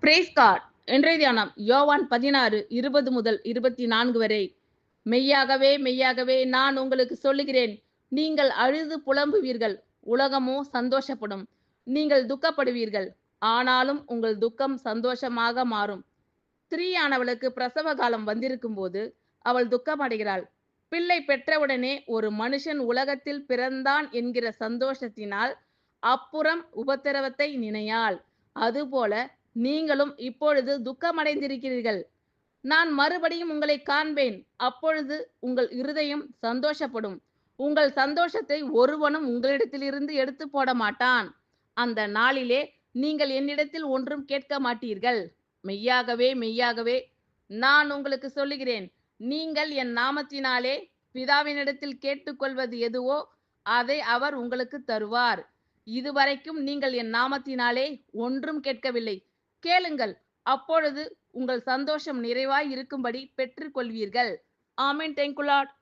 Brace card. இன்றைய தியானம் யோவான் 16:20 முதல் 24 வரை. மெய்யாகவே மெய்யாகவே நான் உங்களுக்கு சொல்லுகிறேன், நீங்கள் அழுது புலம்புவீர்கள், உலகமோ சந்தோஷப்படும். நீங்கள் துக்கப்படுவீர்கள், ஆனாலும் உங்கள் துக்கம் சந்தோஷமாக மாறும். ஸ்திரீயானவளுக்கு பிரசவ காலம் வந்திருக்கும் போது அவள் துக்கமடைகிறாள். பிள்ளை பெற்றவுடனே ஒரு மனுஷன் உலகத்தில் பிறந்தான் என்கிற சந்தோஷத்தினால் அப்புறம் உபத்திரவத்தை நினையாள். அதுபோல நீங்களும் இப்பொழுது துக்கமடைந்திருக்கிறீர்கள். நான் மறுபடியும் உங்களை காண்பேன், அப்பொழுது உங்கள் இருதயம் சந்தோஷப்படும். உங்கள் சந்தோஷத்தை ஒருவனும் உங்களிடத்திலிருந்து எடுத்து போட மாட்டான். அந்த நாளிலே நீங்கள் என்னிடத்தில் ஒன்றும் கேட்க மாட்டீர்கள். மெய்யாகவே மெய்யாகவே நான் உங்களுக்கு சொல்லுகிறேன், நீங்கள் என் நாமத்தினாலே பிதாவினிடத்தில் கேட்டுக்கொள்வது எதுவோ அதை அவர் உங்களுக்கு தருவார். இதுவரைக்கும் நீங்கள் என் நாமத்தினாலே ஒன்றும் கேட்கவில்லை. கேளுங்கள், அப்பொழுது உங்கள் சந்தோஷம் நிறைவாய் இருக்கும்படி பெற்றுக்கொள்வீர்கள். ஆமென். Thank you Lord.